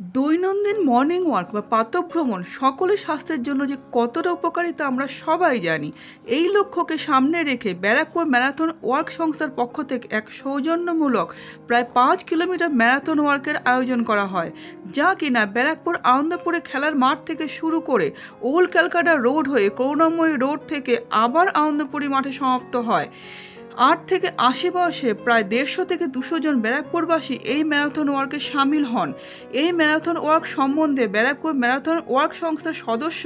দৈনন্দিন morning walk বা প্রাতঃভ্রমণ সকলের স্বাস্থ্যের জন্য যে কতটা উপকারিতা আমরা সবাই জানি। এই লক্ষ্যকে সামনে রেখে ব্যারাকপুর ম্যারাথন ওয়ার্ক সংস্থার পক্ষ থেকে এক সৌজন্যমূলক প্রায় 5 কিলোমিটার ম্যারাথন ওয়ার্কের আয়োজন করা হয়, যা কিনা ব্যারাকপুর আনন্দপুরে খেলার মাঠ থেকে শুরু করে ওল্ড ক্যালকাটা রোড হয়ে করুণাময়ী রোড থেকে আবার আনন্দপুরি মাঠে সমাপ্ত হয়। 8 থেকে 80 বয়সে প্রায় 150 থেকে 200 জন ব্যারাকপুরবাসী এই ম্যারাথন ওয়ার্কে সামিল হন। এই ম্যারাথন ওয়ার্ক সম্বন্ধে ব্যারাকপুর ম্যারাথন ওয়ার্ক সংস্থার সদস্য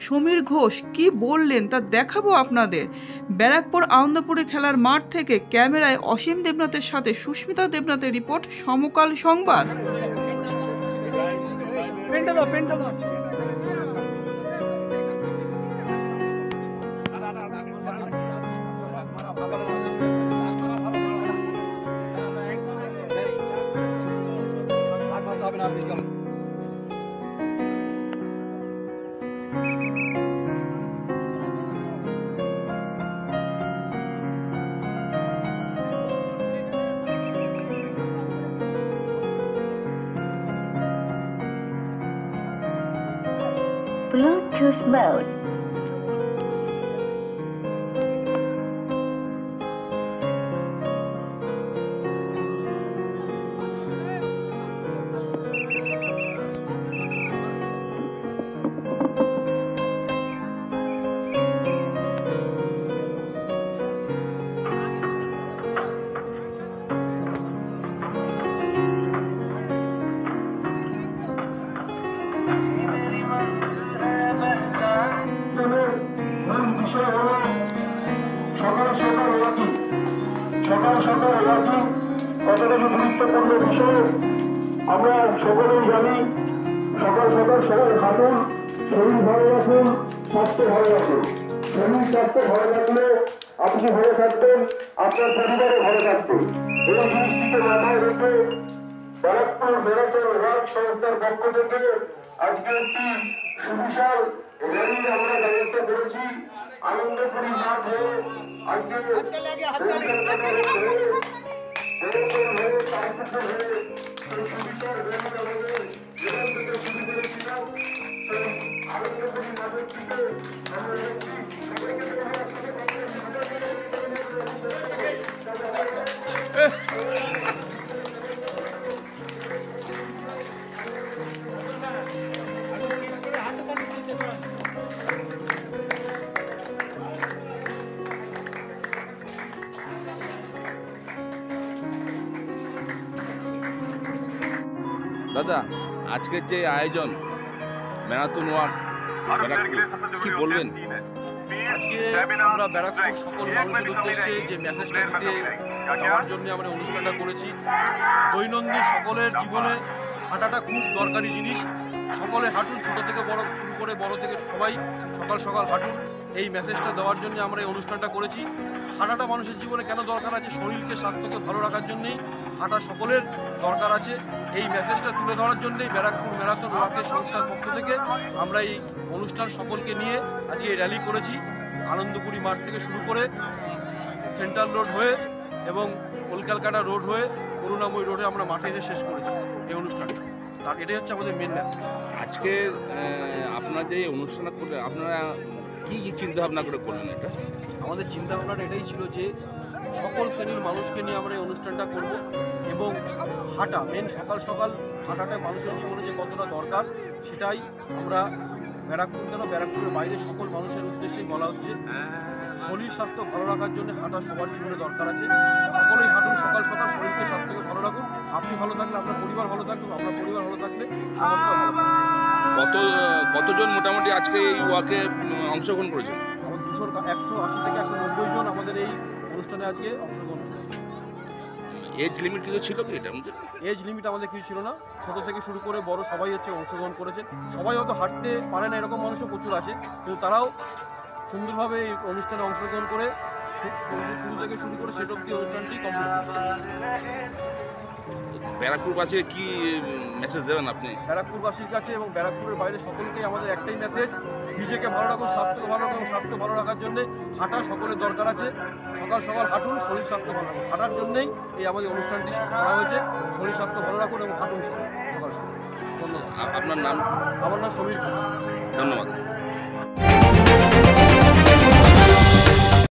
সমীর ঘোষ কি বললেন তা দেখাবো আপনাদের। ব্যারাকপুর আনন্দপুরে খেলার মাঠ থেকে ক্যামেরায় অসীম দেবনাথের সাথে সুস্মিতা দেবনাথের রিপোর্ট, সমকাল সংবাদ। Bluetooth mode. সকাল সকাল ওয়াকিং কতটা গুরুত্বপূর্ণ বিষয় আমরা সকলেই জানি। সকাল সকাল সবাই হাঁটুন, শরীর ভালো রাখুন, স্বাস্থ্য ভালো রাখুন। শরীর স্বাস্থ্য ভালো রাখলে আপনি ভালো থাকবেন, আপনার পরিবারও ভালো থাকবে। এই জিনিসটিকে মাথায় রেখে ব্যারাকপুর ম্যারাথন ওয়ার্ক সংস্থার পক্ষ থেকে আজকে একটি সুবিশাল র্যালির আমরা ব্যবস্থা করেছি। আনন্দপুরি মাঠ হয়ে আজকে আনন্দপুরি মাঠের থেকে আমরা যাচ্ছি। দাদা, আজকের যে আয়োজন ম্যারাথন ওয়াক ব্যারাকপুর, কি বলবেন? আজকে আমরা ব্যারাকপুর সকল মানুষের উদ্দেশ্যে যে মেসেজটা দিতে যাওয়ার জন্য আমরা অনুষ্ঠানটা করেছি। দৈনন্দিন সকলের জীবনে হাঁটাটা খুব দরকারি জিনিস। সকলে হাঁটুন, ছোট থেকে বড় শুরু করে বড় থেকে সবাই সকাল সকাল হাঁটুন, এই মেসেজটা দেওয়ার জন্য আমরা এই অনুষ্ঠানটা করেছি। হাঁটাটা মানুষের জীবনে কেন দরকার আছে? শরীরকে স্বাস্থ্যকে ভালো রাখার জন্যেই হাঁটা সকলের দরকার আছে। এই মেসেজটা তুলে ধরার জন্যই ব্যারাকপুর ম্যারাথন ওয়ার্কের সংস্থার পক্ষ থেকে আমরা এই অনুষ্ঠান সকলকে নিয়ে আজকে এই র্যালি করেছি। আনন্দপুরি মাঠ থেকে শুরু করে সেন্ট্রাল রোড হয়ে এবং ওল্ড ক্যালকাটা রোড হয়ে করুণাময়ী রোডে আমরা মাঠে এসে শেষ করেছি এই অনুষ্ঠানটা। আর এটাই হচ্ছে আমাদের মেন মেসেজ। আজকে আপনারা যে অনুষ্ঠানটা করলেন, আপনারা কি চিন্তা ভাবনা করে করলেন এটা? আমাদের চিন্তাভাবনাটা এটাই ছিল যে সকল শ্রেণীর মানুষকে নিয়ে আমরা এই অনুষ্ঠানটা করব এবং হাঁটা মেন সকাল সকাল হাঁটাটা মানুষের জীবনে যে কতটা দরকার সেটাই আমরা ব্যারাকপুর কেন ব্যারাকপুরের বাইরে সকল মানুষের উদ্দেশ্যেই বলা হচ্ছে। শরীর স্বাস্থ্য ভালো রাখার জন্য হাঁটা সবার জীবনে দরকার আছে। সকলেই হাঁটুন, সকাল সকাল শরীরকে স্বাস্থ্যকে ভালো রাখুন। আপনি ভালো থাকলে আপনার পরিবার ভালো থাকবে, আপনার পরিবার ভালো থাকলে সমাজটা ভালো থাকবে। কতজন মোটামুটি আজকে এই ওয়াকে অংশগ্রহণ করেছেন? আমার 180 থেকে 190 জন আমাদের এই অনুষ্ঠানে আজকে অংশগ্রহণ করেছে। এজ লিমিট কিছু ছিল কি এটা? এজ লিমিট আমাদের কিছু ছিল না, ছোট থেকে শুরু করে বড় সবাই হচ্ছে অংশগ্রহণ করেছে। সবাই হয়তো হাঁটতে পারে না এরকম মানুষও প্রচুর আছে, কিন্তু তারাও সুন্দরভাবে এই অনুষ্ঠানে অংশগ্রহণ করে শুরু থেকে শুরু করে শেষ অবধি অনুষ্ঠানটি কমপ্লিট। ব্যারাকপুরবাসীকে কি মেসেজ দেবেন আপনি? ব্যারাকপুরবাসীর কাছে এবং ব্যারাকপুরের বাইরে সকলকেই আমাদের একটাই মেসেজ, নিজেকে ভালো রাখুন, স্বাস্থ্য ভালো রাখুন এবং স্বাস্থ্য ভালো রাখার জন্য হাঁটা সকলের দরকার আছে। সকাল সকাল হাঁটুন, শরীর স্বাস্থ্য ভালো রাখুন। হাঁটার জন্যই এই আমাদের অনুষ্ঠানটি করা হয়েছে। শরীর স্বাস্থ্য ভালো রাখুন এবং হাঁটুন সকাল সকাল। ধন্যবাদ। আপনার নাম? আমার নাম সমীর ঘোষ। ধন্যবাদ।